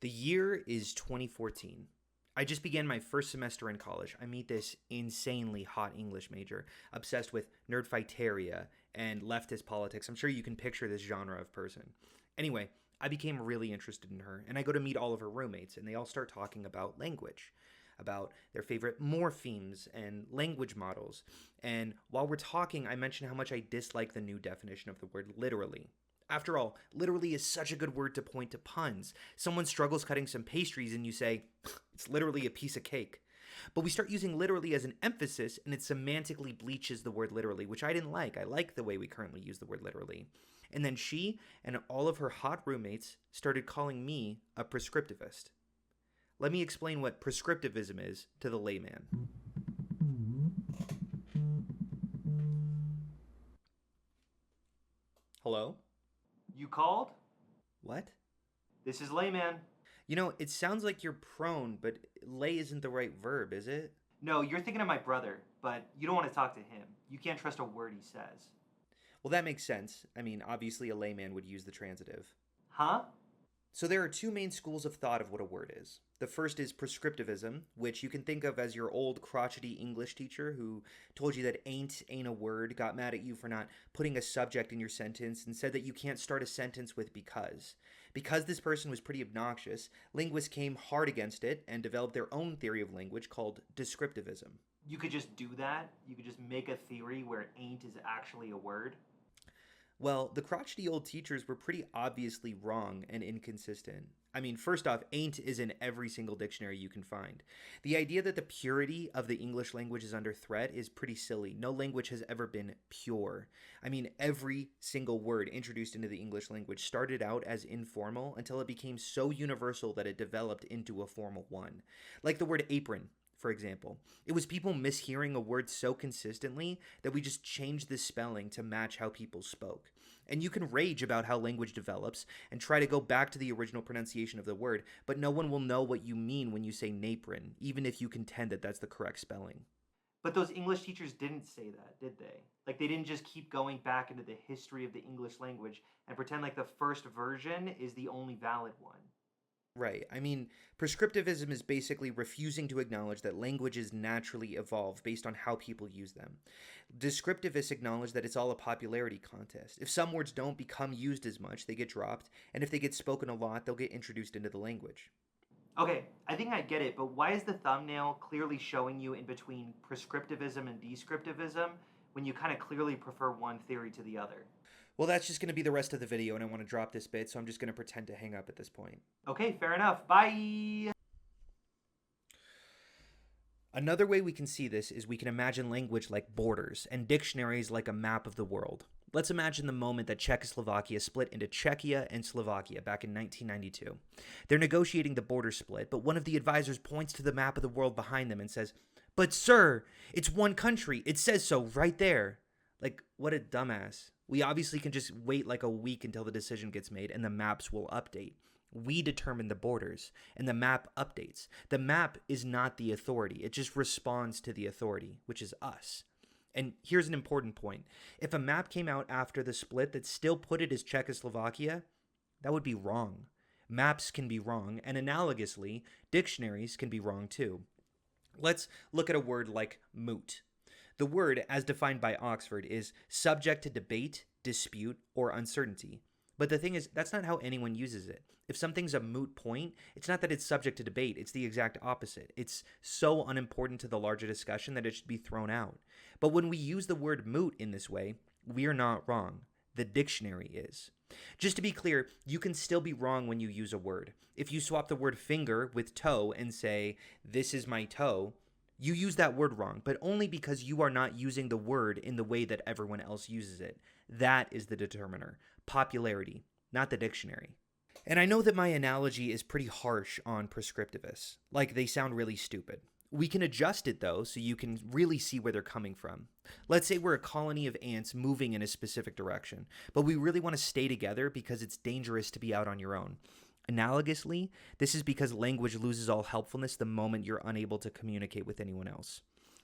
The year is 2014. I just began my first semester in college. I meet this insanely hot English major, obsessed with nerdfighteria and leftist politics. I'm sure you can picture this genre of person. Anyway, I became really interested in her, and I go to meet all of her roommates, and they all start talking about language, about their favorite morphemes and language models. And while we're talking, I mention how much I dislike the new definition of the word literally. After all, literally is such a good word to point to puns. Someone struggles cutting some pastries and you say, it's literally a piece of cake. But we start using literally as an emphasis and it semantically bleaches the word literally, which I didn't like. I like the way we currently use the word literally. And then she and all of her hot roommates started calling me a prescriptivist. Let me explain what prescriptivism is to the layman. Hello? You called? What? This is Layman. You know, it sounds like you're prone, but lay isn't the right verb, is it? No, you're thinking of my brother, but you don't want to talk to him. You can't trust a word he says. Well, that makes sense. I mean, obviously a layman would use the transitive. Huh? So there are two main schools of thought of what a word is. The first is prescriptivism, which you can think of as your old crotchety English teacher who told you that ain't a word, got mad at you for not putting a subject in your sentence, and said that you can't start a sentence with because. Because this person was pretty obnoxious, linguists came hard against it and developed their own theory of language called descriptivism. You could just do that? You could just make a theory where ain't is actually a word? Well, the crotchety old teachers were pretty obviously wrong and inconsistent. I mean, first off, ain't is in every single dictionary you can find. The idea that the purity of the English language is under threat is pretty silly. No language has ever been pure. I mean, every single word introduced into the English language started out as informal until it became so universal that it developed into a formal one. Like the word apron, for example. It was people mishearing a word so consistently that we just changed the spelling to match how people spoke. And you can rage about how language develops and try to go back to the original pronunciation of the word, but no one will know what you mean when you say napron, even if you contend that that's the correct spelling. But those English teachers didn't say that, did they? Like, they didn't just keep going back into the history of the English language and pretend like the first version is the only valid one. Right. I mean, prescriptivism is basically refusing to acknowledge that languages naturally evolve based on how people use them. Descriptivists acknowledge that it's all a popularity contest. If some words don't become used as much, they get dropped, and if they get spoken a lot, they'll get introduced into the language. Okay, I think I get it, but why is the thumbnail clearly showing you in between prescriptivism and descriptivism when you kind of clearly prefer one theory to the other? Well, that's just going to be the rest of the video, and I want to drop this bit, so I'm just going to pretend to hang up at this point. Okay, fair enough. Bye! Another way we can see this is we can imagine language like borders and dictionaries like a map of the world. Let's imagine the moment that Czechoslovakia split into Czechia and Slovakia back in 1992. They're negotiating the border split, but one of the advisors points to the map of the world behind them and says, "But sir, it's one country. It says so right there." Like, what a dumbass. We obviously can just wait like a week until the decision gets made and the maps will update. We determine the borders, and the map updates. The map is not the authority. It just responds to the authority, which is us. And here's an important point. If a map came out after the split that still put it as Czechoslovakia, that would be wrong. Maps can be wrong, and analogously, dictionaries can be wrong too. Let's look at a word like moot. The word, as defined by Oxford, is subject to debate, dispute, or uncertainty. But the thing is, that's not how anyone uses it. If something's a moot point, it's not that it's subject to debate, it's the exact opposite. It's so unimportant to the larger discussion that it should be thrown out. But when we use the word moot in this way, we are not wrong. The dictionary is. Just to be clear, you can still be wrong when you use a word. If you swap the word finger with toe and say, "This is my toe," you use that word wrong, but only because you are not using the word in the way that everyone else uses it. That is the determiner. Popularity, not the dictionary. And I know that my analogy is pretty harsh on prescriptivists. Like, they sound really stupid. We can adjust it, though, so you can really see where they're coming from. Let's say we're a colony of ants moving in a specific direction, but we really want to stay together because it's dangerous to be out on your own. Analogously, this is because language loses all helpfulness the moment you're unable to communicate with anyone else.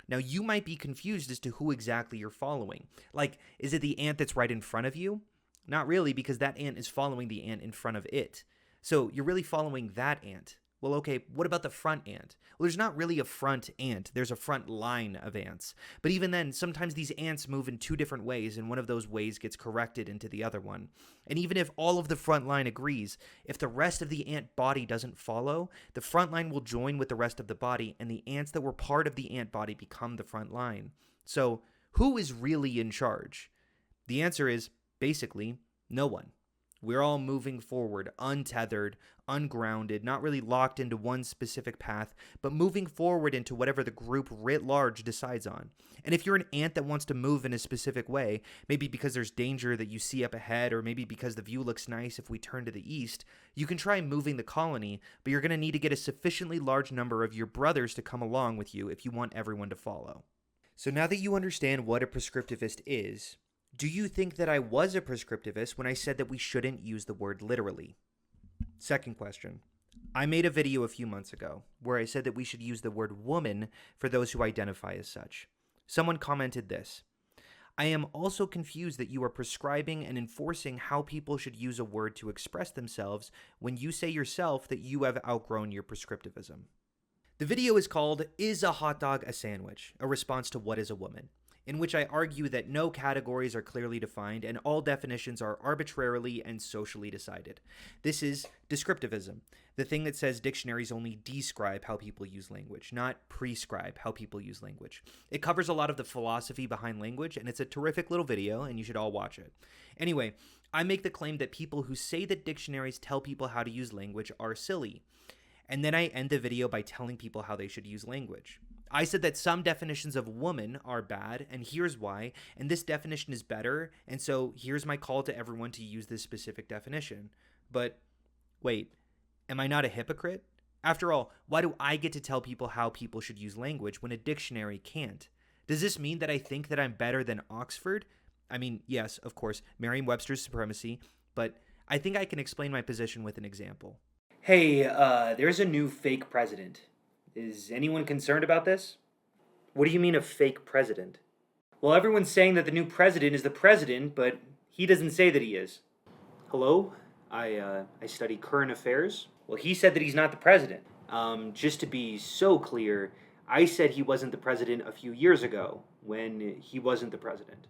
Now, you might be confused as to who exactly you're following. Like, is it the ant that's right in front of you? Not really, because that ant is following the ant in front of it. So you're really following that ant. Well, okay, what about the front ant? Well, there's not really a front ant. There's a front line of ants. But even then, sometimes these ants move in two different ways, and one of those ways gets corrected into the other one. And even if all of the front line agrees, if the rest of the ant body doesn't follow, the front line will join with the rest of the body, and the ants that were part of the ant body become the front line. So, who is really in charge? The answer is basically no one. We're all moving forward, untethered, ungrounded, not really locked into one specific path, but moving forward into whatever the group writ large decides on. And if you're an ant that wants to move in a specific way, maybe because there's danger that you see up ahead, or maybe because the view looks nice if we turn to the east, you can try moving the colony, but you're going to need to get a sufficiently large number of your brothers to come along with you if you want everyone to follow. So now that you understand what a prescriptivist is, do you think that I was a prescriptivist when I said that we shouldn't use the word literally? Second question. I made a video a few months ago where I said that we should use the word woman for those who identify as such. Someone commented this: I am also confused that you are prescribing and enforcing how people should use a word to express themselves when you say yourself that you have outgrown your prescriptivism. The video is called Is a Hot Dog a Sandwich? A response to What is a Woman? In which I argue that no categories are clearly defined and all definitions are arbitrarily and socially decided. This is descriptivism, the thing that says dictionaries only describe how people use language, not prescribe how people use language. It covers a lot of the philosophy behind language, and it's a terrific little video, and you should all watch it. Anyway, I make the claim that people who say that dictionaries tell people how to use language are silly. And then I end the video by telling people how they should use language. I said that some definitions of woman are bad, and here's why, and this definition is better, and so here's my call to everyone to use this specific definition. But wait, am I not a hypocrite? After all, why do I get to tell people how people should use language when a dictionary can't? Does this mean that I think that I'm better than Oxford? I mean, yes, of course, Merriam-Webster's supremacy, but I think I can explain my position with an example. Hey, there's a new fake president. Is anyone concerned about this? What do you mean a fake president? Well, everyone's saying that the new president is the president, but he doesn't say that he is. Hello? I study current affairs. Well, he said that he's not the president. Just to be so clear, I said he wasn't the president a few years ago, when he wasn't the president.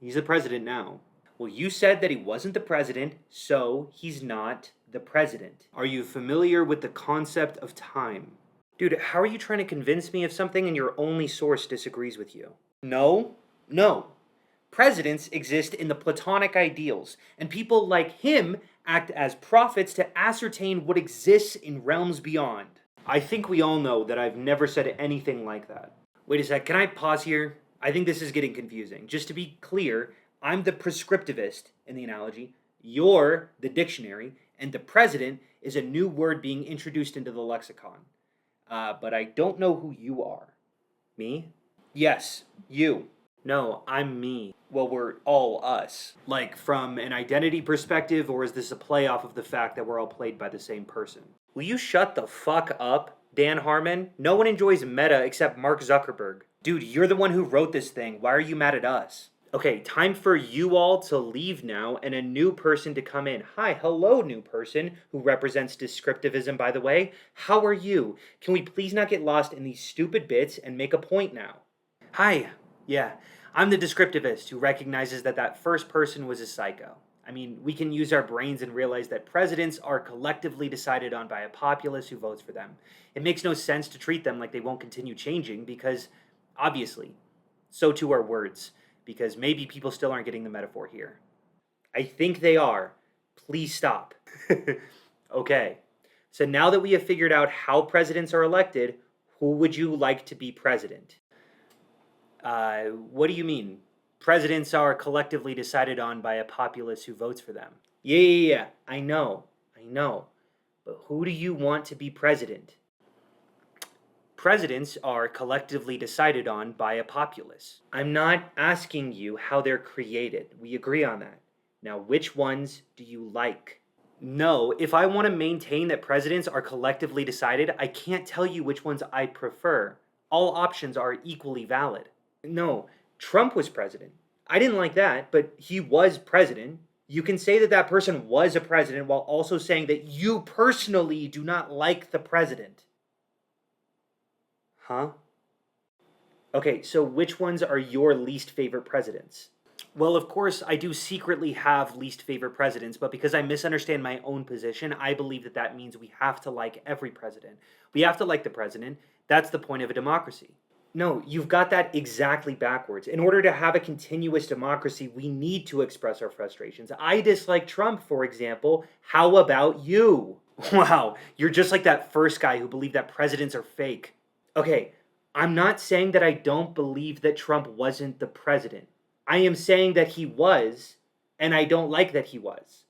He's the president now. Well, you said that he wasn't the president, so he's not the president. Are you familiar with the concept of time? Dude, how are you trying to convince me of something and your only source disagrees with you? No. Presidents exist in the Platonic ideals, and people like him act as prophets to ascertain what exists in realms beyond. I think we all know that I've never said anything like that. Wait a sec, can I pause here? I think this is getting confusing. Just to be clear, I'm the prescriptivist in the analogy, you're the dictionary, and the president is a new word being introduced into the lexicon. But I don't know who you are. Me? Yes, you. No, I'm me. Well, we're all us. Like, from an identity perspective, or is this a play off of the fact that we're all played by the same person? Will you shut the fuck up, Dan Harmon? No one enjoys meta except Mark Zuckerberg. Dude, you're the one who wrote this thing. Why are you mad at us? Okay, time for you all to leave now and a new person to come in. Hi, hello, new person, who represents descriptivism, by the way. How are you? Can we please not get lost in these stupid bits and make a point now? Hi, yeah, I'm the descriptivist who recognizes that that first person was a psycho. I mean, we can use our brains and realize that presidents are collectively decided on by a populace who votes for them. It makes no sense to treat them like they won't continue changing because, obviously, so too are words. Because maybe people still aren't getting the metaphor here. I think they are. Please stop. Okay, so now that we have figured out how presidents are elected, who would you like to be president? What do you mean? Presidents are collectively decided on by a populace who votes for them. Yeah, I know. But who do you want to be president? Presidents are collectively decided on by a populace. I'm not asking you how they're created. We agree on that. Now, which ones do you like? No, if I want to maintain that presidents are collectively decided, I can't tell you which ones I prefer. All options are equally valid. No, Trump was president. I didn't like that, but he was president. You can say that that person was a president while also saying that you personally do not like the president. Huh? Okay, so which ones are your least favorite presidents? Well, of course, I do secretly have least favorite presidents, but because I misunderstand my own position, I believe that that means we have to like every president. We have to like the president. That's the point of a democracy. No, you've got that exactly backwards. In order to have a continuous democracy, we need to express our frustrations. I dislike Trump, for example. How about you? Wow, you're just like that first guy who believed that presidents are fake. Okay, I'm not saying that I don't believe that Trump wasn't the president. I am saying that he was, and I don't like that he was.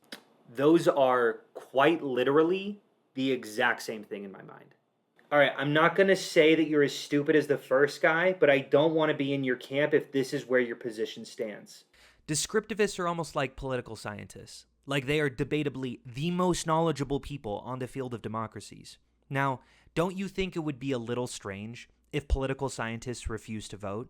Those are quite literally the exact same thing in my mind. All right, I'm not going to say that you're as stupid as the first guy, but I don't want to be in your camp if this is where your position stands. Descriptivists are almost like political scientists. Like they are debatably the most knowledgeable people on the field of democracies. Now, don't you think it would be a little strange if political scientists refused to vote?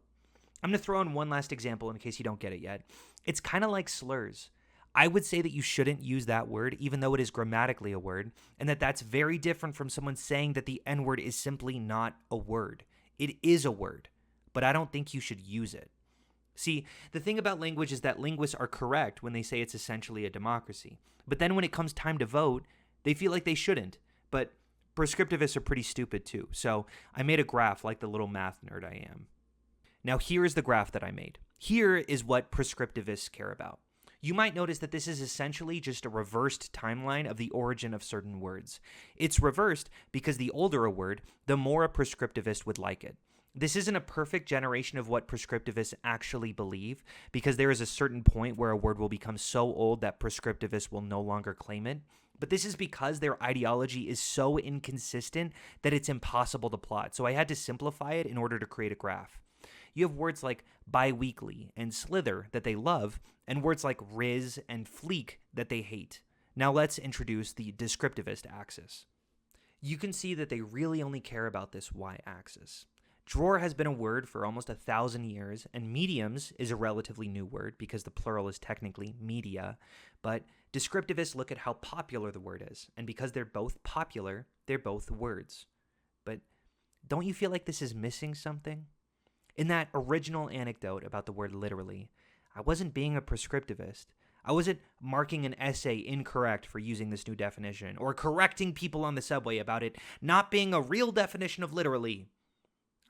I'm going to throw in one last example in case you don't get it yet. It's kind of like slurs. I would say that you shouldn't use that word, even though it is grammatically a word, and that that's very different from someone saying that the N-word is simply not a word. It is a word, but I don't think you should use it. See, the thing about language is that linguists are correct when they say it's essentially a democracy. But then when it comes time to vote, they feel like they shouldn't. But prescriptivists are pretty stupid too, so I made a graph like the little math nerd I am. Now here is the graph that I made. Here is what prescriptivists care about. You might notice that this is essentially just a reversed timeline of the origin of certain words. It's reversed because the older a word, the more a prescriptivist would like it. This isn't a perfect generation of what prescriptivists actually believe, because there is a certain point where a word will become so old that prescriptivists will no longer claim it. But this is because their ideology is so inconsistent that it's impossible to plot. So I had to simplify it in order to create a graph. You have words like biweekly and slither that they love, and words like riz and fleek that they hate. Now let's introduce the descriptivist axis. You can see that they really only care about this y-axis. Drawer has been a word for almost 1,000 years, and mediums is a relatively new word because the plural is technically media, but descriptivists look at how popular the word is, and because they're both popular, they're both words. But don't you feel like this is missing something? In that original anecdote about the word literally, I wasn't being a prescriptivist. I wasn't marking an essay incorrect for using this new definition, or correcting people on the subway about it not being a real definition of literally.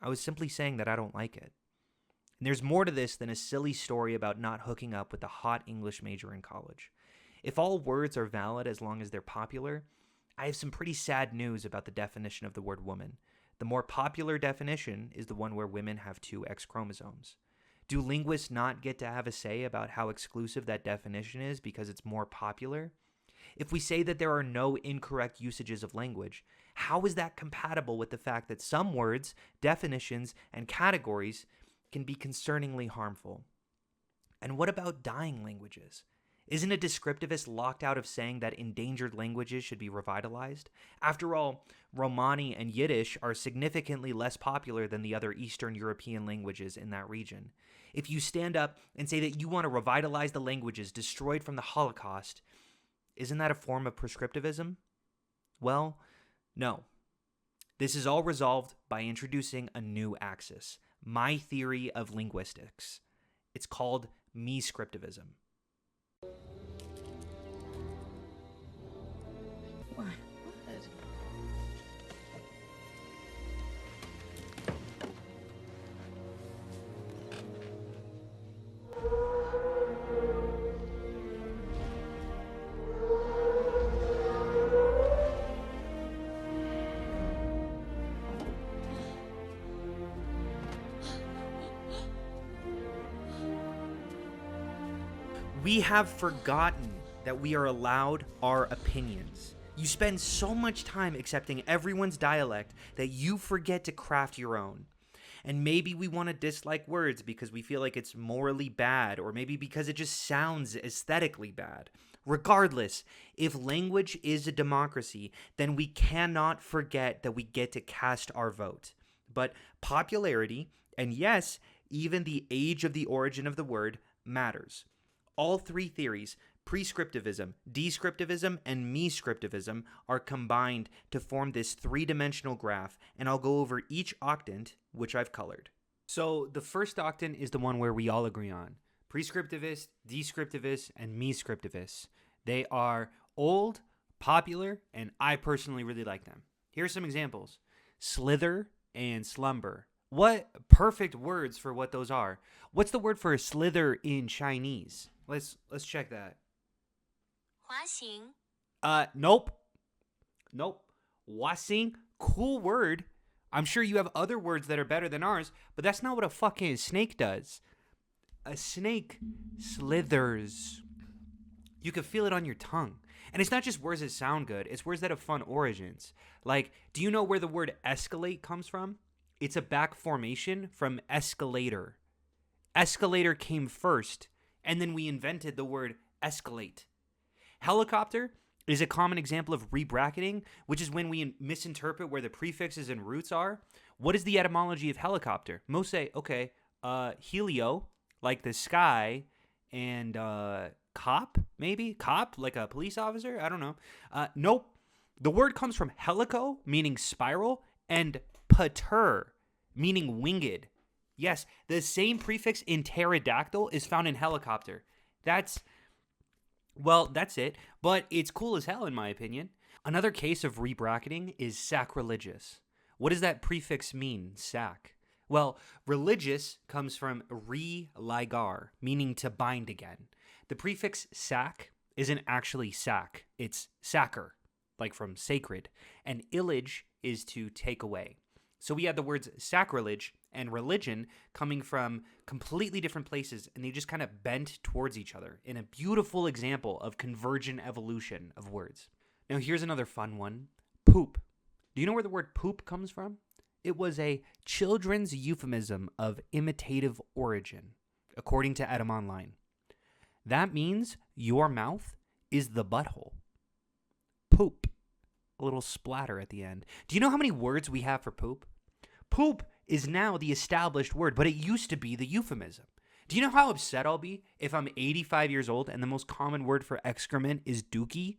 I was simply saying that I don't like it. And there's more to this than a silly story about not hooking up with a hot English major in college. If all words are valid as long as they're popular, I have some pretty sad news about the definition of the word woman. The more popular definition is the one where women have 2 X chromosomes. Do linguists not get to have a say about how exclusive that definition is because it's more popular? If we say that there are no incorrect usages of language, how is that compatible with the fact that some words, definitions, and categories can be concerningly harmful? And what about dying languages? Isn't a descriptivist locked out of saying that endangered languages should be revitalized? After all, Romani and Yiddish are significantly less popular than the other Eastern European languages in that region. If you stand up and say that you want to revitalize the languages destroyed from the Holocaust, isn't that a form of prescriptivism? Well, no. This is all resolved by introducing a new axis, my theory of linguistics. It's called Mescriptivism. What? We have forgotten that we are allowed our opinions. You spend so much time accepting everyone's dialect that you forget to craft your own. And maybe we want to dislike words because we feel like it's morally bad, or maybe because it just sounds aesthetically bad. Regardless, if language is a democracy, then we cannot forget that we get to cast our vote. But popularity, and yes, even the age of the origin of the word, matters. All 3 theories, Prescriptivism, descriptivism, and mescriptivism are combined to form this three-dimensional graph, and I'll go over each octant, which I've colored. So the first octant is the one where we all agree on. Prescriptivists, descriptivists, and mescriptivists. They are old, popular, and I personally really like them. Here are some examples. Slither and slumber. What perfect words for what those are. What's the word for slither in Chinese? Let's check that. 滑行 Nope. Wasing, cool word. I'm sure you have other words that are better than ours, but that's not what a fucking snake does. A snake slithers. You can feel it on your tongue. And it's not just words that sound good, it's words that have fun origins. Like, do you know where the word escalate comes from? It's a back formation from escalator. Escalator came first, and then we invented the word escalate. Helicopter is a common example of rebracketing, which is when we misinterpret where the prefixes and roots are. What is the etymology of helicopter? Most say, okay, helio, like the sky, and cop, maybe? Cop, like a police officer? I don't know. Nope. The word comes from helico, meaning spiral, and pater, meaning winged. Yes, the same prefix in pterodactyl is found in helicopter. That's it, but it's cool as hell in my opinion. Another case of rebracketing is sacrilegious. What does that prefix mean, sac? Well, religious comes from re-ligar, meaning to bind again. The prefix sac isn't actually sac, it's sacer, like from sacred, and illage is to take away. So we have the words sacrilege and religion coming from completely different places, and they just kind of bent towards each other in a beautiful example of convergent evolution of words. Now here's another fun one. Poop. Do you know where the word poop comes from? It was a children's euphemism of imitative origin, according to Etymonline. That means your mouth is the butthole. Poop. A little splatter at the end. Do you know how many words we have for poop? Poop is now the established word, but it used to be the euphemism. Do you know how upset I'll be if I'm 85 years old and the most common word for excrement is dookie?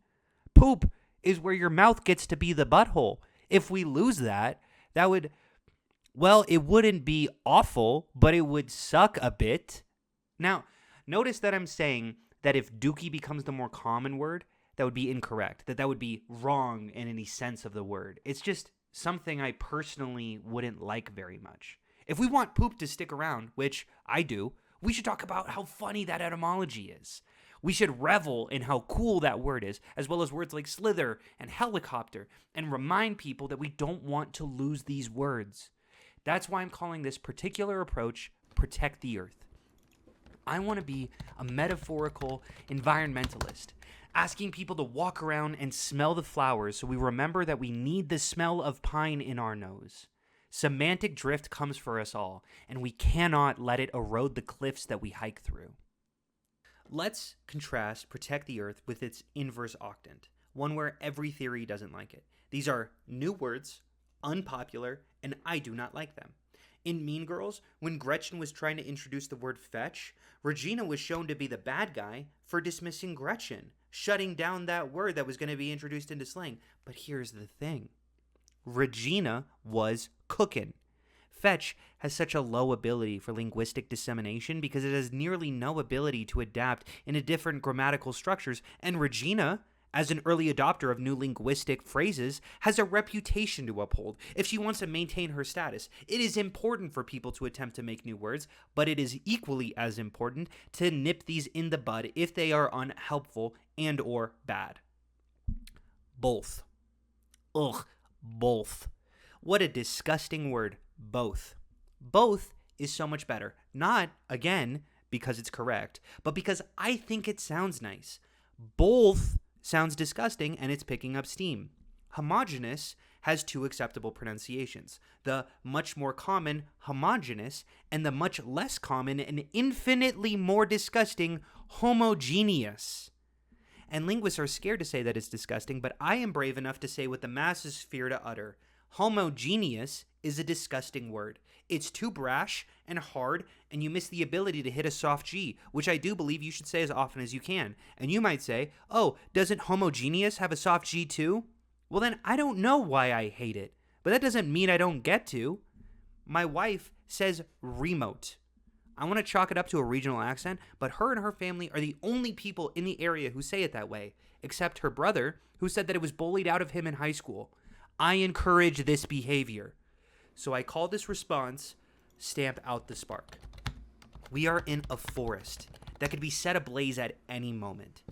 Poop is where your mouth gets to be the butthole. If we lose that, that would, well, it wouldn't be awful, but it would suck a bit. Now, notice that I'm saying that if dookie becomes the more common word, that would be incorrect, that would be wrong in any sense of the word. It's just something I personally wouldn't like very much. If we want poop to stick around, which I do, we should talk about how funny that etymology is. We should revel in how cool that word is, as well as words like slither and helicopter, and remind people that we don't want to lose these words. That's why I'm calling this particular approach Protect the Earth. I want to be a metaphorical environmentalist, asking people to walk around and smell the flowers so we remember that we need the smell of pine in our nose. Semantic drift comes for us all, and we cannot let it erode the cliffs that we hike through. Let's contrast Protect the Earth with its inverse octant, one where every theory doesn't like it. These are new words, unpopular, and I do not like them. In Mean Girls, when Gretchen was trying to introduce the word fetch, Regina was shown to be the bad guy for dismissing Gretchen, shutting down that word that was going to be introduced into slang. But here's the thing. Regina was cookin'. Fetch has such a low ability for linguistic dissemination because it has nearly no ability to adapt into different grammatical structures, and Regina, as an early adopter of new linguistic phrases, has a reputation to uphold if she wants to maintain her status. It is important for people to attempt to make new words, but it is equally as important to nip these in the bud if they are unhelpful and or bad. Both. Ugh, both. What a disgusting word, both. Both is so much better. Not, again, because it's correct, but because I think it sounds nice. Both sounds disgusting and it's picking up steam. Homogeneous has two acceptable pronunciations. The much more common homogeneous and the much less common and infinitely more disgusting homogeneous. And linguists are scared to say that it's disgusting, but I am brave enough to say what the masses fear to utter. Homogeneous is a disgusting word. It's too brash and hard, and you miss the ability to hit a soft G, which I do believe you should say as often as you can. And you might say, oh, doesn't homogeneous have a soft G too? Well, then I don't know why I hate it, but that doesn't mean I don't get to. My wife says remote. I want to chalk it up to a regional accent, but her and her family are the only people in the area who say it that way, except her brother, who said that it was bullied out of him in high school. I encourage this behavior. So I call this response, stamp out the spark. We are in a forest that could be set ablaze at any moment.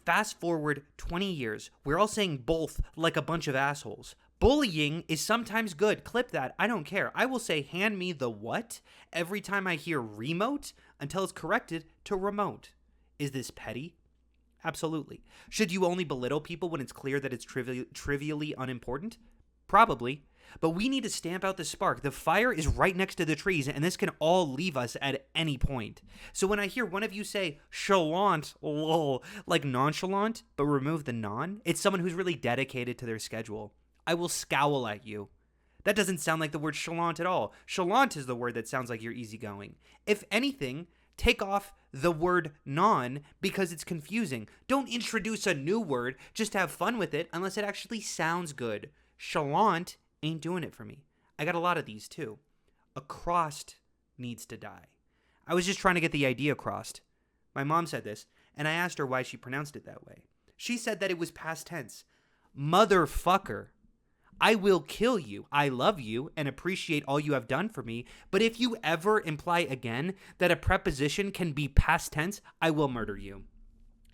Fast forward 20 years, we're all saying both like a bunch of assholes. Bullying is sometimes good. Clip that. I don't care. I will say hand me the what every time I hear remote until it's corrected to remote. Is this petty? Absolutely. Should you only belittle people when it's clear that it's trivially unimportant? Probably. But we need to stamp out the spark. The fire is right next to the trees, and this can all leave us at any point. So when I hear one of you say chalant, lol, like nonchalant, but remove the non, it's someone who's really dedicated to their schedule. I will scowl at you. That doesn't sound like the word chalant at all. Chalant is the word that sounds like you're easygoing. If anything, take off the word non because it's confusing. Don't introduce a new word just to have fun with it unless it actually sounds good. Chalant ain't doing it for me. I got a lot of these too. Acrost needs to die. I was just trying to get the idea across. My mom said this, and I asked her why she pronounced it that way. She said that it was past tense. Motherfucker. I will kill you. I love you and appreciate all you have done for me, but if you ever imply again that a preposition can be past tense, I will murder you.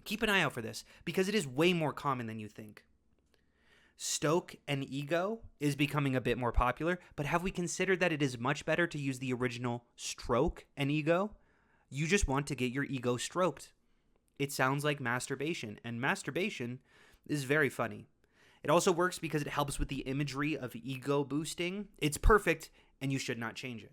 Keep an eye out for this, because it is way more common than you think. Stoke and ego is becoming a bit more popular, but have we considered that it is much better to use the original stroke and ego? You just want to get your ego stroked. It sounds like masturbation, and masturbation is very funny. It also works because it helps with the imagery of ego boosting. It's perfect, and you should not change it.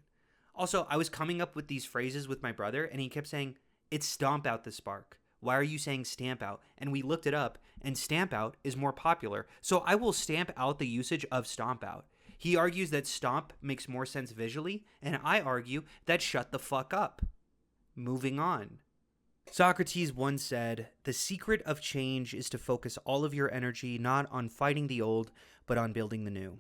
Also, I was coming up with these phrases with my brother, and he kept saying, it's stomp out the spark. Why are you saying stamp out? And we looked it up, and stamp out is more popular. So I will stamp out the usage of stomp out. He argues that stomp makes more sense visually, and I argue that shut the fuck up. Moving on. Socrates once said, the secret of change is to focus all of your energy not on fighting the old, but on building the new.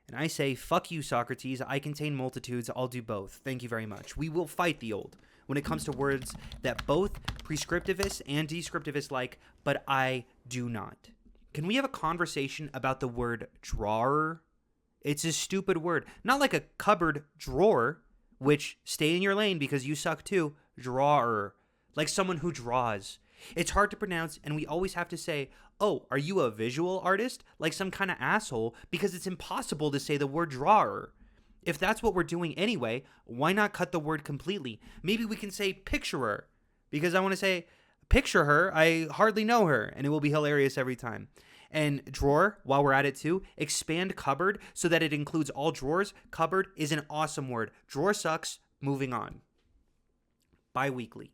And I say, fuck you, Socrates. I contain multitudes. I'll do both. Thank you very much. We will fight the old when it comes to words that both prescriptivists and descriptivists like, but I do not. Can we have a conversation about the word drawer? It's a stupid word. Not like a cupboard drawer, which stay in your lane because you suck too. Drawer. Like someone who draws. It's hard to pronounce, and we always have to say, oh, are you a visual artist? Like some kind of asshole, because it's impossible to say the word drawer. If that's what we're doing anyway, why not cut the word completely? Maybe we can say picturer, because I want to say, picture her, I hardly know her, and it will be hilarious every time. And drawer, while we're at it too, expand cupboard so that it includes all drawers. Cupboard is an awesome word. Drawer sucks, moving on. Bi-weekly.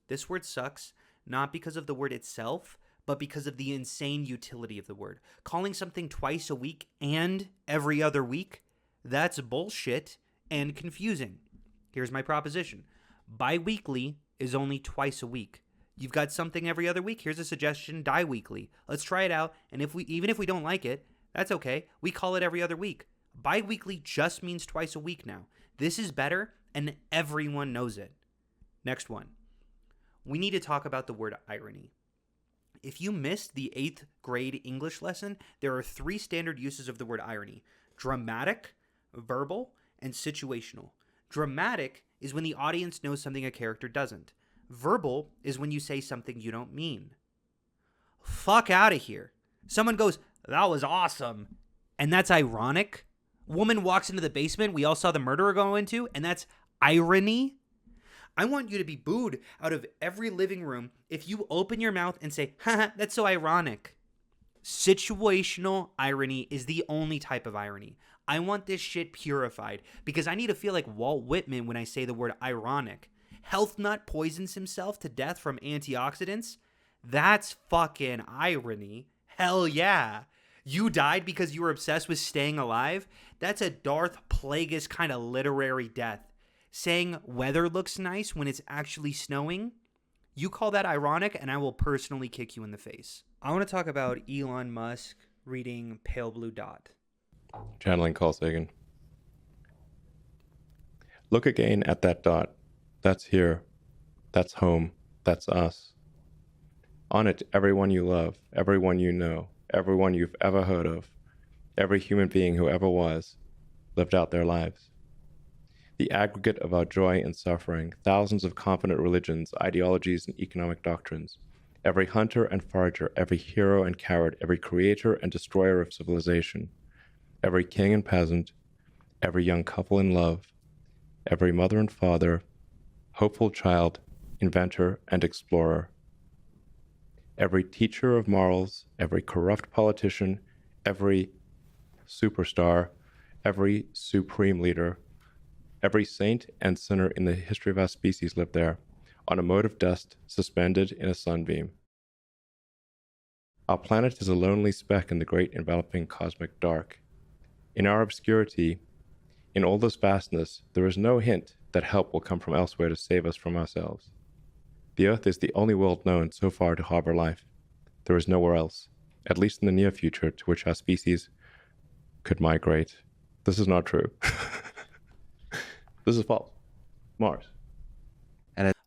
This word sucks, not because of the word itself, but because of the insane utility of the word. Calling something twice a week and every other week, that's bullshit and confusing. Here's my proposition. Bi-weekly is only twice a week. You've got something every other week. Here's a suggestion, di-weekly. Let's try it out, and even if we don't like it, that's okay. We call it every other week. Bi-weekly just means twice a week now. This is better, and everyone knows it. Next one. We need to talk about the word irony. If you missed the 8th grade English lesson, there are 3 standard uses of the word irony: dramatic, verbal, and situational. Dramatic is when the audience knows something a character doesn't. Verbal is when you say something you don't mean. Fuck out of here. Someone goes, that was awesome, and that's ironic. Woman walks into the basement we all saw the murderer go into, and that's irony. I want you to be booed out of every living room if you open your mouth and say, haha, that's so ironic. Situational irony is the only type of irony. I want this shit purified because I need to feel like Walt Whitman when I say the word ironic. Health nut poisons himself to death from antioxidants? That's fucking irony. Hell yeah. You died because you were obsessed with staying alive? That's a Darth Plagueis kind of literary death. Saying weather looks nice when it's actually snowing? You call that ironic, and I will personally kick you in the face. I want to talk about Elon Musk reading Pale Blue Dot. Channeling Carl Sagan. Look again at that dot. That's here. That's home. That's us. On it, everyone you love, everyone you know, everyone you've ever heard of, every human being who ever was, lived out their lives. The aggregate of our joy and suffering, thousands of confident religions, ideologies, and economic doctrines, every hunter and forager, every hero and coward, every creator and destroyer of civilization, every king and peasant, every young couple in love, every mother and father, hopeful child, inventor, and explorer, every teacher of morals, every corrupt politician, every superstar, every supreme leader, every saint and sinner in the history of our species lived there, on a mote of dust suspended in a sunbeam. Our planet is a lonely speck in the great enveloping cosmic dark. In our obscurity, in all this vastness, there is no hint that help will come from elsewhere to save us from ourselves. The Earth is the only world known so far to harbor life. There is nowhere else, at least in the near future, to which our species could migrate. This is not true. This is false. Mars.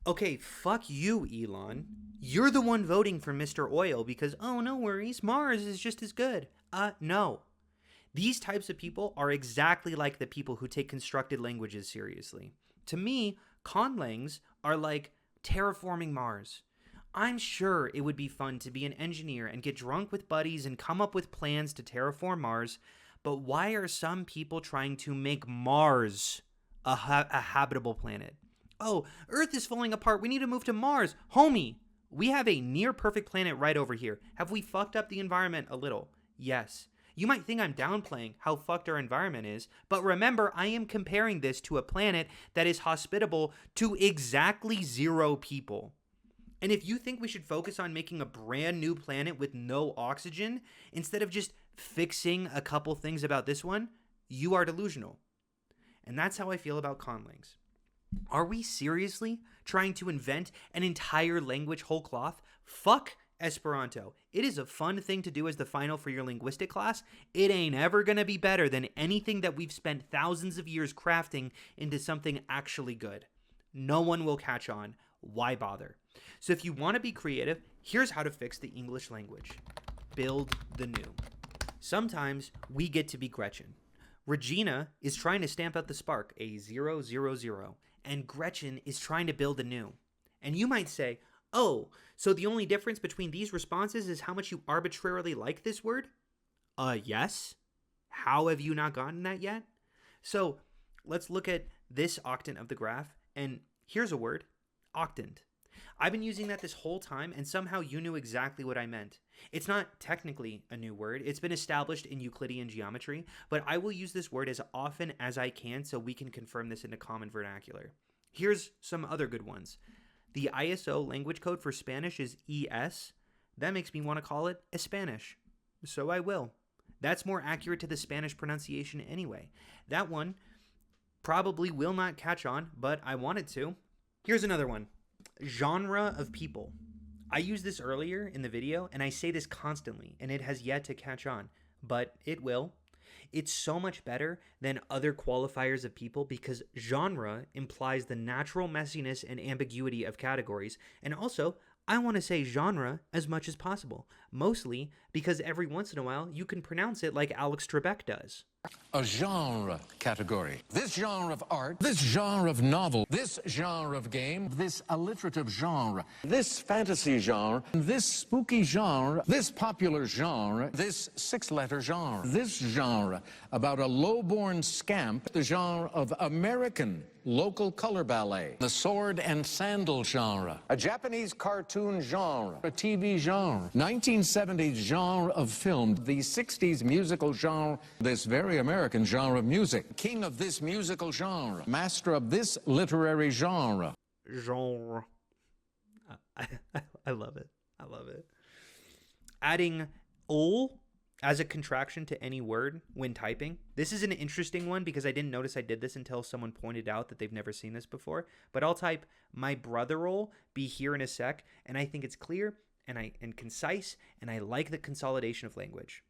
Okay, fuck you, Elon. You're the one voting for Mr. Oil because, oh, no worries, Mars is just as good. No. These types of people are exactly like the people who take constructed languages seriously. To me, conlangs are like terraforming Mars. I'm sure it would be fun to be an engineer and get drunk with buddies and come up with plans to terraform Mars, but why are some people trying to make Mars a habitable planet? Oh, Earth is falling apart. We need to move to Mars. Homie, we have a near-perfect planet right over here. Have we fucked up the environment a little? Yes. You might think I'm downplaying how fucked our environment is, but remember, I am comparing this to a planet that is hospitable to exactly 0 people. And if you think we should focus on making a brand new planet with no oxygen, instead of just fixing a couple things about this one, you are delusional. And that's how I feel about conlangs. Are we seriously trying to invent an entire language whole cloth? Fuck Esperanto. It is a fun thing to do as the final for your linguistic class. It ain't ever gonna be better than anything that we've spent thousands of years crafting into something actually good. No one will catch on. Why bother? So if you want to be creative, here's how to fix the English language. Build the new. Sometimes we get to be Gretchen. Regina is trying to stamp out the spark, a 000, and Gretchen is trying to build a new. And you might say, oh, so the only difference between these responses is how much you arbitrarily like this word? Yes. How have you not gotten that yet? So let's look at this octant of the graph, and here's a word, octant. I've been using that this whole time, and somehow you knew exactly what I meant. It's not technically a new word. It's been established in Euclidean geometry, but I will use this word as often as I can so we can confirm this into common vernacular. Here's some other good ones. The ISO language code for Spanish is ES. That makes me want to call it Espanish. So I will. That's more accurate to the Spanish pronunciation anyway. That one probably will not catch on, but I want it to. Here's another one. Genre of people. I used this earlier in the video, and I say this constantly, and it has yet to catch on, but it will. It's so much better than other qualifiers of people because genre implies the natural messiness and ambiguity of categories, and also, I want to say genre as much as possible, mostly because every once in a while you can pronounce it like Alex Trebek does. A genre category. This genre of art, this genre of novel, this genre of game, this alliterative genre, this fantasy genre, this spooky genre, this popular genre, this 6-letter genre, this genre about a low-born scamp, the genre of American local color ballet, the sword and sandal genre, a Japanese cartoon genre, a TV genre, 1970s genre of film, the 60s musical genre, this very American genre of music, king of this musical genre, master of this literary genre. Genre. I love it. I love it. Adding ol as a contraction to any word when typing. This is an interesting one because I didn't notice I did this until someone pointed out that they've never seen this before. But I'll type my brother'll be here in a sec, and I think it's clear and concise, and I like the consolidation of language.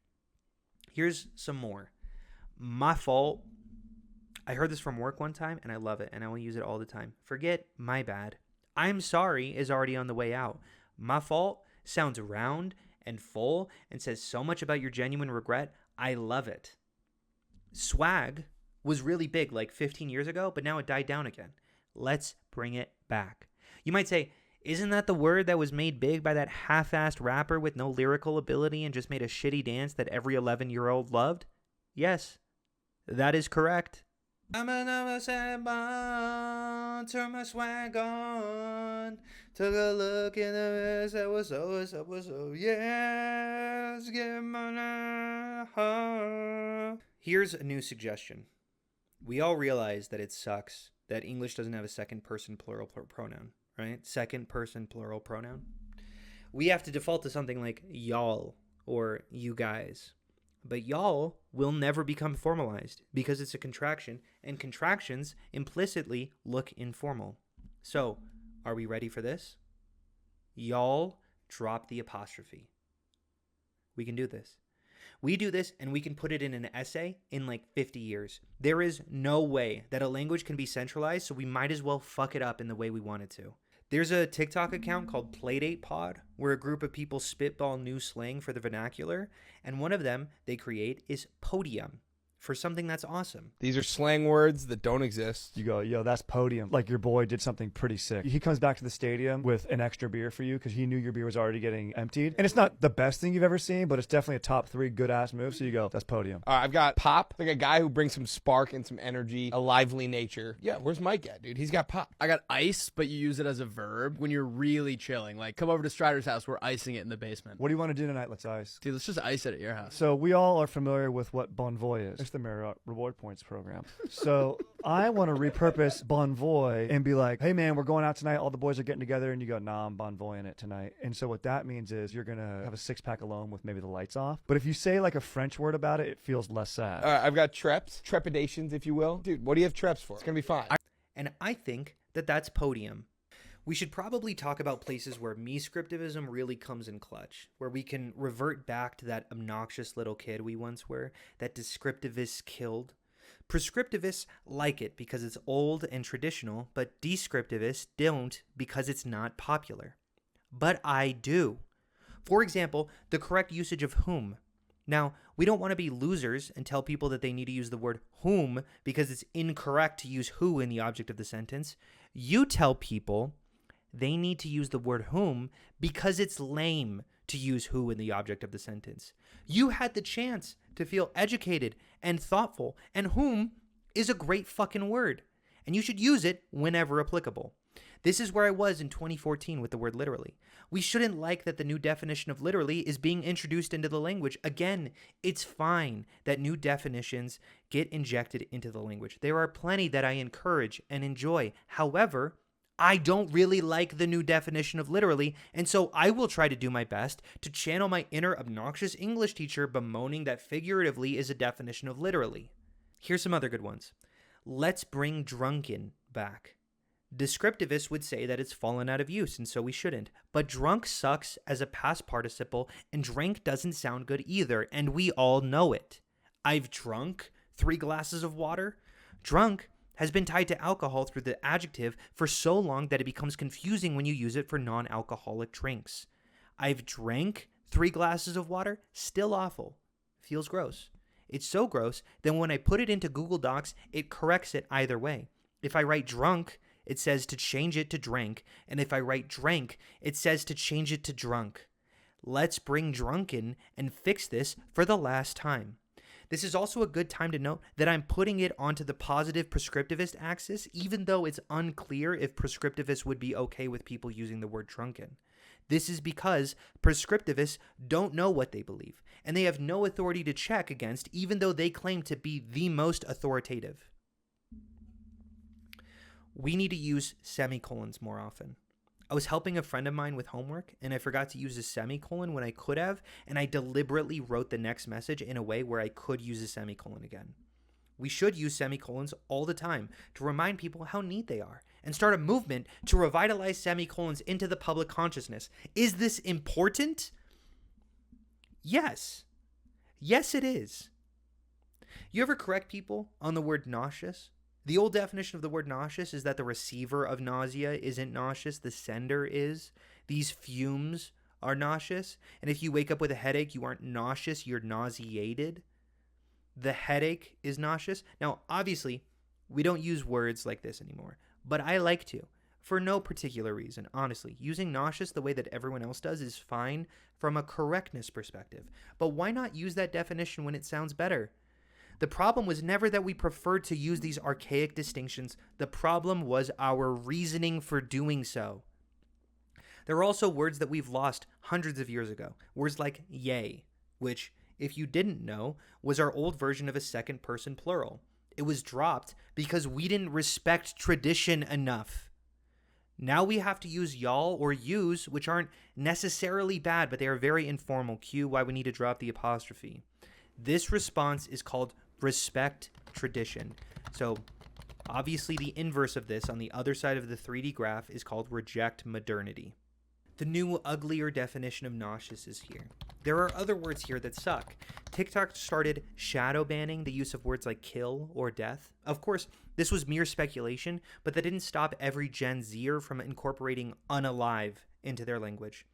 Here's some more. My fault. I heard this from work one time, and I love it, and I will use it all the time. Forget my bad. I'm sorry is already on the way out. My fault sounds round and full and says so much about your genuine regret. I love it. Swag was really big like 15 years ago, but now it died down again. Let's bring it back. You might say, isn't that the word that was made big by that half-assed rapper with no lyrical ability and just made a shitty dance that every 11-year-old loved? Yes, that is correct. I'm another sad bond, turn my swag on, took a look in the mirror, said what's up, yes, get money. Here's a new suggestion. We all realize that it sucks that English doesn't have a second person plural pronoun, right? Second person plural pronoun. We have to default to something like y'all or you guys. But y'all will never become formalized because it's a contraction, and contractions implicitly look informal. So, are we ready for this? Y'all drop the apostrophe. We can do this. We do this, and we can put it in an essay in like 50 years. There is no way that a language can be centralized, so we might as well fuck it up in the way we want it to. There's a TikTok account called Playdate Pod, where a group of people spitball new slang for the vernacular, and one of them they create is podium for something that's awesome. These are slang words that don't exist. You go, yo, that's podium. Like your boy did something pretty sick. He comes back to the stadium with an extra beer for you because he knew your beer was already getting emptied. And it's not the best thing you've ever seen, but it's definitely a top 3 good ass move. So you go, that's podium. All right, I've got pop, like a guy who brings some spark and some energy, a lively nature. Yeah, where's Mike at, dude? He's got pop. I got ice, but you use it as a verb when you're really chilling. Like, come over to Strider's house. We're icing it in the basement. What do you want to do tonight? Let's ice. Dude, let's just ice it at your house. So we all are familiar with what bon voy is. It's the Marriott Reward Points program. So I want to repurpose bon voy and be like, hey man, we're going out tonight. All the boys are getting together. And you go, nah, I'm bon voying it tonight. And so what that means is you're going to have a 6-pack alone with maybe the lights off. But if you say like a French word about it, it feels less sad. All right, I've got treps, trepidations, if you will. Dude, what do you have treps for? It's going to be fine. And I think that that's podium. We should probably talk about places where Mescriptivism really comes in clutch, where we can revert back to that obnoxious little kid we once were, that descriptivists killed. Prescriptivists like it because it's old and traditional, but descriptivists don't because it's not popular. But I do. For example, the correct usage of whom. Now, we don't want to be losers and tell people that they need to use the word whom because it's incorrect to use who in the object of the sentence. You tell people they need to use the word whom because it's lame to use who in the object of the sentence. You had the chance to feel educated and thoughtful, and whom is a great fucking word, and you should use it whenever applicable. This is where I was in 2014 with the word literally. We shouldn't like that the new definition of literally is being introduced into the language. Again, it's fine that new definitions get injected into the language. There are plenty that I encourage and enjoy. However, I don't really like the new definition of literally, and so I will try to do my best to channel my inner obnoxious English teacher bemoaning that figuratively is a definition of literally. Here's some other good ones. Let's bring drunken back. Descriptivists would say that it's fallen out of use, and so we shouldn't. But drunk sucks as a past participle, and drink doesn't sound good either, and we all know it. I've drunk 3 glasses of water. Drunk has been tied to alcohol through the adjective for so long that it becomes confusing when you use it for non-alcoholic drinks. I've drank 3 glasses of water, still awful. Feels gross. It's so gross that when I put it into Google Docs, it corrects it either way. If I write drunk, it says to change it to drank, and if I write drank, it says to change it to drunk. Let's bring drunken and fix this for the last time. This is also a good time to note that I'm putting it onto the positive prescriptivist axis, even though it's unclear if prescriptivists would be okay with people using the word drunken. This is because prescriptivists don't know what they believe, and they have no authority to check against, even though they claim to be the most authoritative. We need to use semicolons more often. I was helping a friend of mine with homework, and I forgot to use a semicolon when I could have, and I deliberately wrote the next message in a way where I could use a semicolon again. We should use semicolons all the time to remind people how neat they are and start a movement to revitalize semicolons into the public consciousness. Is this important? Yes. Yes, it is. You ever correct people on the word nauseous? The old definition of the word nauseous is that the receiver of nausea isn't nauseous, the sender is. These fumes are nauseous, and if you wake up with a headache, you aren't nauseous, you're nauseated. The headache is nauseous. Now, obviously, we don't use words like this anymore, but I like to, for no particular reason. Honestly, using nauseous the way that everyone else does is fine from a correctness perspective, but why not use that definition when it sounds better? The problem was never that we preferred to use these archaic distinctions. The problem was our reasoning for doing so. There are also words that we've lost hundreds of years ago. Words like yay, which, if you didn't know, was our old version of a second person plural. It was dropped because we didn't respect tradition enough. Now we have to use y'all or yous, which aren't necessarily bad, but they are very informal. Cue why we need to drop the apostrophe. This response is called respect tradition. So obviously the inverse of this on the other side of the 3D graph is called reject modernity. The new, uglier definition of nauseous is here. There are other words here that suck. TikTok started shadow banning the use of words like kill or death. Of course, this was mere speculation, but that didn't stop every Gen Zer from incorporating unalive into their language.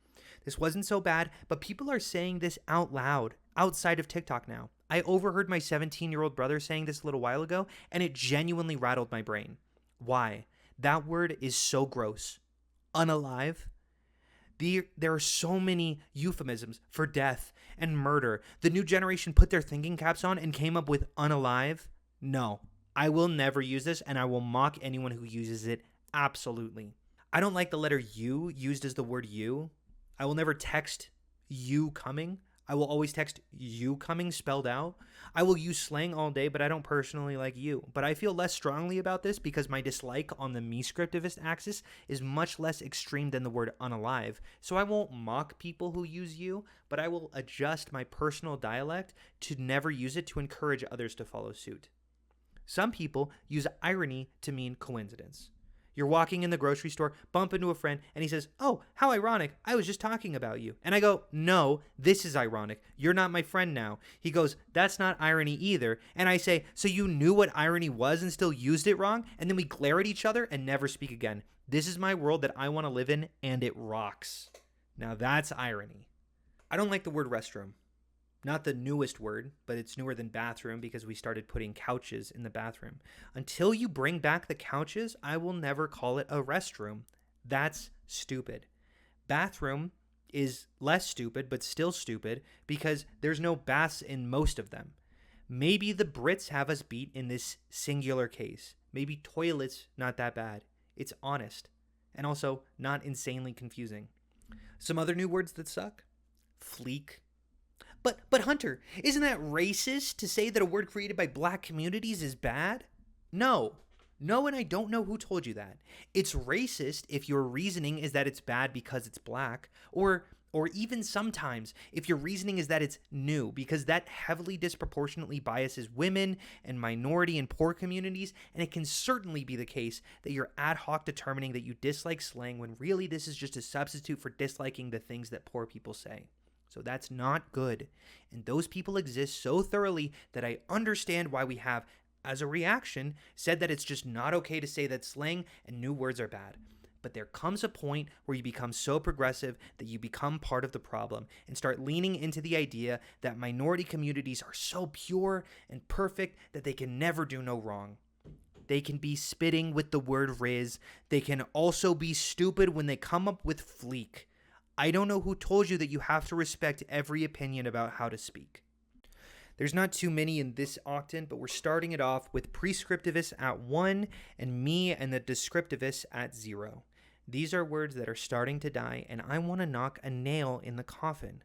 This wasn't so bad, but people are saying this out loud outside of TikTok now. I overheard my 17-year-old brother saying this a little while ago, and it genuinely rattled my brain. Why? That word is so gross. Unalive? There are so many euphemisms for death and murder. The new generation put their thinking caps on and came up with unalive. No, I will never use this, and I will mock anyone who uses it absolutely. I don't like the letter U used as the word you. I will never text you coming. I will always text you coming spelled out. I will use slang all day, but I don't personally like you. But I feel less strongly about this because my dislike on the Mescriptivist axis is much less extreme than the word unalive. So I won't mock people who use you, but I will adjust my personal dialect to never use it to encourage others to follow suit. Some people use irony to mean coincidence. You're walking in the grocery store, bump into a friend, and he says, "Oh, how ironic. I was just talking about you." And I go, "No, this is ironic. You're not my friend now." He goes, "That's not irony either." And I say, "So you knew what irony was and still used it wrong?" And then we glare at each other and never speak again. This is my world that I want to live in, and it rocks. Now that's irony. I don't like the word restroom. Not the newest word, but it's newer than bathroom because we started putting couches in the bathroom. Until you bring back the couches, I will never call it a restroom. That's stupid. Bathroom is less stupid, but still stupid because there's no baths in most of them. Maybe the Brits have us beat in this singular case. Maybe toilets not that bad. It's honest and also not insanely confusing. Some other new words that suck? Fleek. But Hunter, isn't that racist to say that a word created by black communities is bad? No, and I don't know who told you that. It's racist if your reasoning is that it's bad because it's black, or even sometimes if your reasoning is that it's new, because that heavily disproportionately biases women and minority and poor communities, and it can certainly be the case that you're ad hoc determining that you dislike slang when really this is just a substitute for disliking the things that poor people say. So that's not good. And those people exist so thoroughly that I understand why we have, as a reaction, said that it's just not okay to say that slang and new words are bad. But there comes a point where you become so progressive that you become part of the problem and start leaning into the idea that minority communities are so pure and perfect that they can never do no wrong. They can be spitting with the word riz. They can also be stupid when they come up with fleek. I don't know who told you that you have to respect every opinion about how to speak. There's not too many in this octant, but we're starting it off with prescriptivists at 1 and me and the descriptivists at 0. These are words that are starting to die, and I want to knock a nail in the coffin.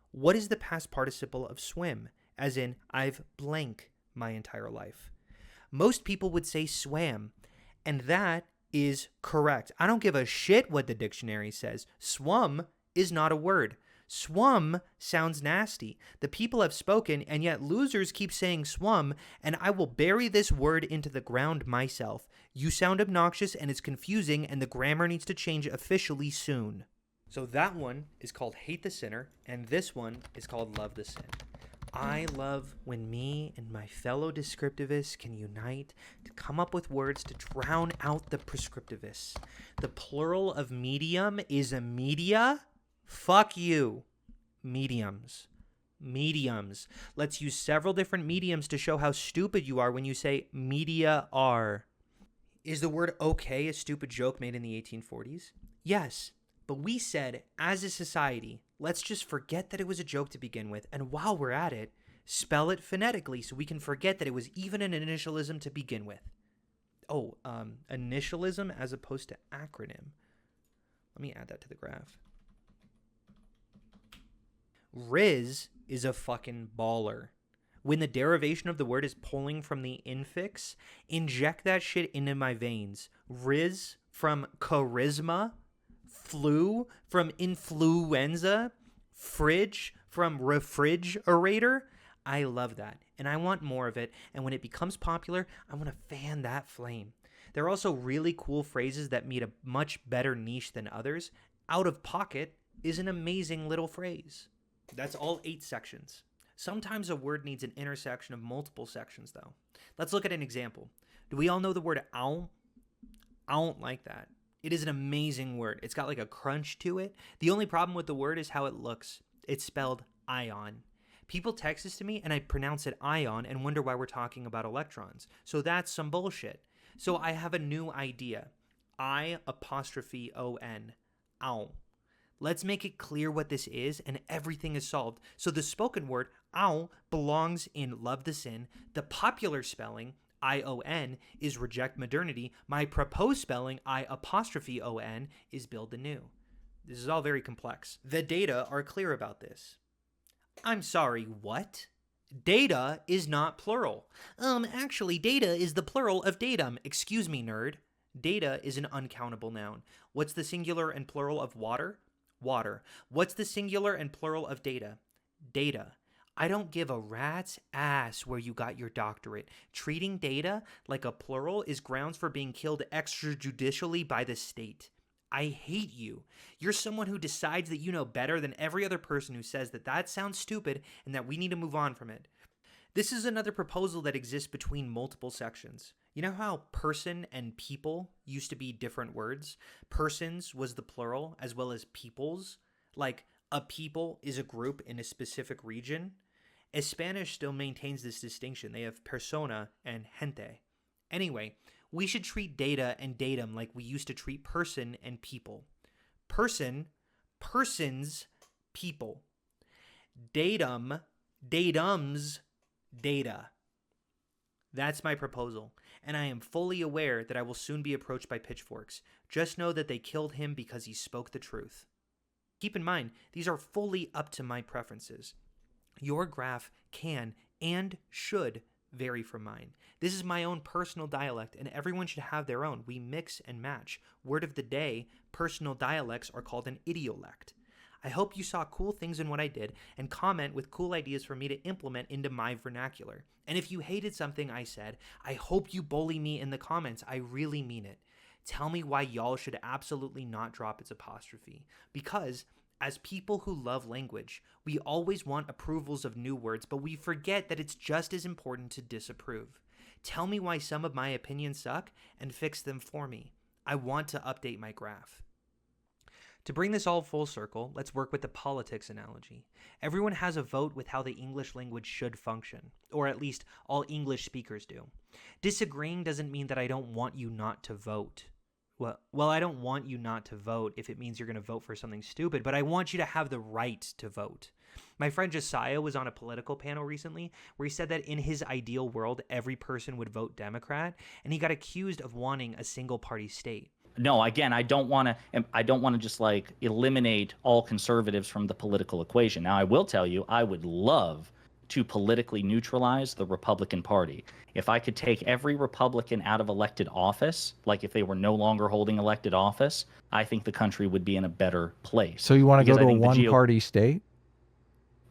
What is the past participle of swim? As in, I've blank my entire life. Most people would say swam, and that is correct. I don't give a shit what the dictionary says. Swum is not a word. Swum sounds nasty. The people have spoken, and yet losers keep saying swum, and I will bury this word into the ground myself. You sound obnoxious, and it's confusing, and the grammar needs to change officially soon. So that one is called Hate the Sinner, and this one is called Love the Sin. I love when me and my fellow descriptivists can unite to come up with words to drown out the prescriptivists. The plural of medium is a media. Fuck you. Mediums. Mediums. Let's use several different mediums to show how stupid you are when you say media are. Is the word okay a stupid joke made in the 1840s? Yes. But we said, as a society, let's just forget that it was a joke to begin with, and while we're at it, spell it phonetically so we can forget that it was even an initialism to begin with. Oh, initialism as opposed to acronym. Let me add that to the graph. Riz is a fucking baller. When the derivation of the word is pulling from the infix, inject that shit into my veins. Riz from charisma, flu from influenza, fridge from refrigerator. I love that, and I want more of it, and when it becomes popular, I want to fan that flame. There are also really cool phrases that meet a much better niche than others. Out of pocket is an amazing little phrase. That's all 8 sections. Sometimes a word needs an intersection of multiple sections, though. Let's look at an example. Do we all know the word ow? I don't like that. It is an amazing word. It's got like a crunch to it. The only problem with the word is how it looks. It's spelled ion. People text this to me and I pronounce it ion and wonder why we're talking about electrons. So that's some bullshit. So I have a new idea. I''on. Ow. Let's make it clear what this is and everything is solved. So the spoken word ow belongs in Love the Sin. The popular spelling I-O-N is reject modernity. My proposed spelling I''on is build the new. This is all very complex. The data are clear about this. I'm sorry, what? Data is not plural. Actually, data is the plural of datum. Excuse me, nerd. Data is an uncountable noun. What's the singular and plural of water? Water. What's the singular and plural of data? Data. I don't give a rat's ass where you got your doctorate. Treating data like a plural is grounds for being killed extrajudicially by the state. I hate you. You're someone who decides that you know better than every other person who says that that sounds stupid and that we need to move on from it. This is another proposal that exists between multiple sections. You know how person and people used to be different words? Persons was the plural as well as peoples. Like a people is a group in a specific region. Spanish still maintains this distinction. They have persona and gente. Anyway, we should treat data and datum like we used to treat person and people. Person, persons, people. Datum, datums, data. That's my proposal, and I am fully aware that I will soon be approached by pitchforks. Just know that they killed him because he spoke the truth. Keep in mind, these are fully up to my preferences. Your graph can and should vary from mine. This is my own personal dialect, and everyone should have their own. We mix and match. Word of the day, personal dialects are called an idiolect. I hope you saw cool things in what I did and comment with cool ideas for me to implement into my vernacular. And if you hated something I said, I hope you bully me in the comments. I really mean it. Tell me why y'all should absolutely not drop its apostrophe. Because as people who love language, we always want approvals of new words, but we forget that it's just as important to disapprove. Tell me why some of my opinions suck and fix them for me. I want to update my graph. To bring this all full circle, let's work with the politics analogy. Everyone has a vote with how the English language should function, or at least all English speakers do. Disagreeing doesn't mean that I don't want you not to vote. Well, I don't want you not to vote if it means you're going to vote for something stupid, but I want you to have the right to vote. My friend Josiah was on a political panel recently where he said that in his ideal world, every person would vote Democrat, and he got accused of wanting a single-party state. No, again, I don't want to just like eliminate all conservatives from the political equation. Now, I will tell you, I would love to politically neutralize the Republican Party. If I could take every Republican out of elected office, like if they were no longer holding elected office, I think the country would be in a better place. So you want to go Because I to a think the one-party state?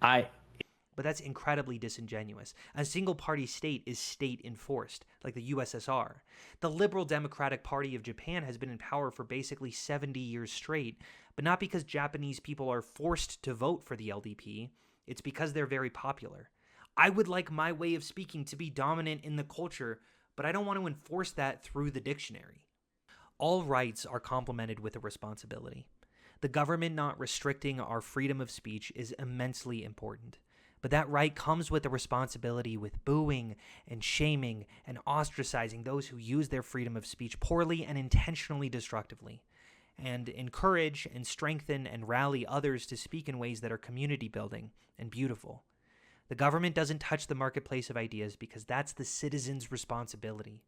But that's incredibly disingenuous. A single-party state is state-enforced, like the USSR. The Liberal Democratic Party of Japan has been in power for basically 70 years straight, but not because Japanese people are forced to vote for the LDP. It's because they're very popular. I would like my way of speaking to be dominant in the culture, but I don't want to enforce that through the dictionary. All rights are complemented with a responsibility. The government not restricting our freedom of speech is immensely important. But that right comes with a responsibility with booing and shaming and ostracizing those who use their freedom of speech poorly and intentionally destructively, and encourage and strengthen and rally others to speak in ways that are community building and beautiful. The government doesn't touch the marketplace of ideas because that's the citizen's responsibility.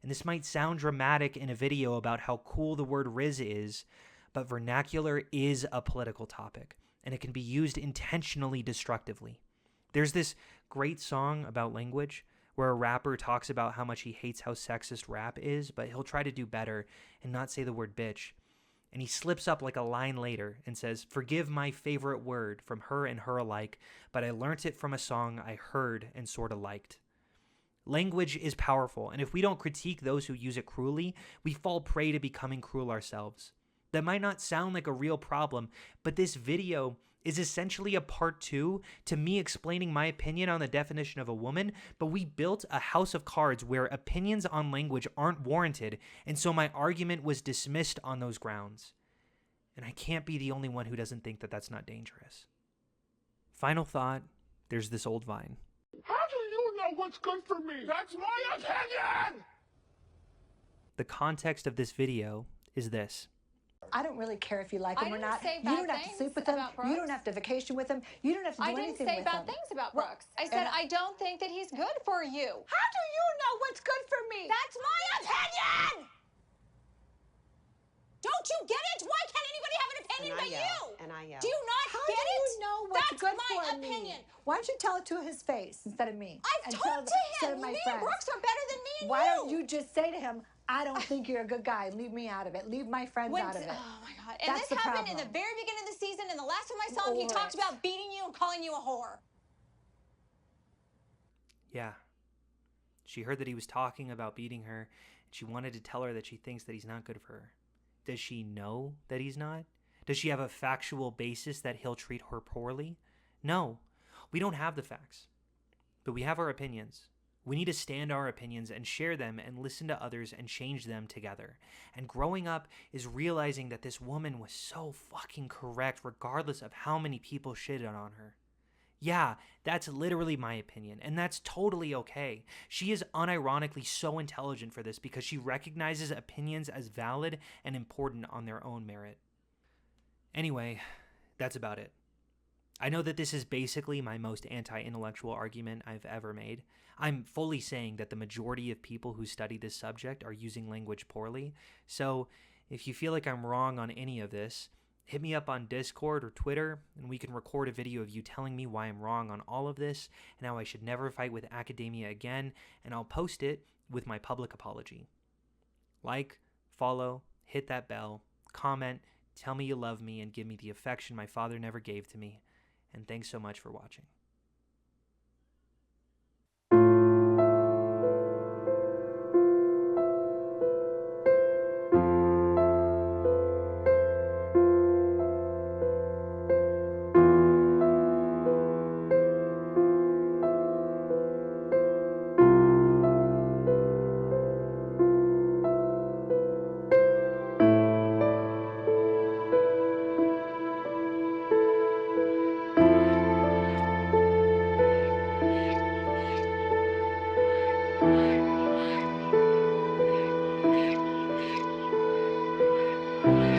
And this might sound dramatic in a video about how cool the word Riz is, but vernacular is a political topic, and it can be used intentionally destructively. There's this great song about language where a rapper talks about how much he hates how sexist rap is, but he'll try to do better and not say the word bitch. And he slips up like a line later and says, "Forgive my favorite word from her and her alike, but I learnt it from a song I heard and sorta liked." Language is powerful, and if we don't critique those who use it cruelly, we fall prey to becoming cruel ourselves. That might not sound like a real problem, but this video is essentially a part 2 to me explaining my opinion on the definition of a woman, but we built a house of cards where opinions on language aren't warranted, and so my argument was dismissed on those grounds. And I can't be the only one who doesn't think that that's not dangerous. Final thought, there's this old vine. How do you know what's good for me? That's my opinion! The context of this video is this. I don't really care if you like him or not. Say You bad don't have to things sleep with him. about You Brooks. don't have to vacation with him. You don't have to do I didn't anything say with bad him. things about Well, Brooks. I said and I don't think that he's good for you. How do you know what's good for me? That's my opinion! Don't you get it? Why can't anybody have an opinion but you? And I yell. Do you not How get do it? you know what's That's good my for opinion. me? Why don't you tell it to his face instead of me? I've And talked to instead him. of my Me friends. and Brooks are better than me and Why you. don't you just say to him, I don't think you're a good guy. Leave me out of it. Leave my friends out of it. Oh my God. And That's this the happened in the problem. very beginning of the season, and the last time I saw him, he Or talked it. about beating you and calling you a whore. Yeah. She heard that he was talking about beating her, and she wanted to tell her that she thinks that he's not good for her. Does she know that he's not? Does she have a factual basis that he'll treat her poorly? No. We don't have the facts. But we have our opinions. We need to stand our opinions and share them and listen to others and change them together. And growing up is realizing that this woman was so fucking correct regardless of how many people shitted on her. Yeah, that's literally my opinion, and that's totally okay. She is unironically so intelligent for this because she recognizes opinions as valid and important on their own merit. Anyway, that's about it. I know that this is basically my most anti-intellectual argument I've ever made. I'm fully saying that the majority of people who study this subject are using language poorly, so if you feel like I'm wrong on any of this, hit me up on Discord or Twitter, and we can record a video of you telling me why I'm wrong on all of this, and how I should never fight with academia again, and I'll post it with my public apology. Like, follow, hit that bell, comment, tell me you love me, and give me the affection my father never gave to me. And thanks so much for watching.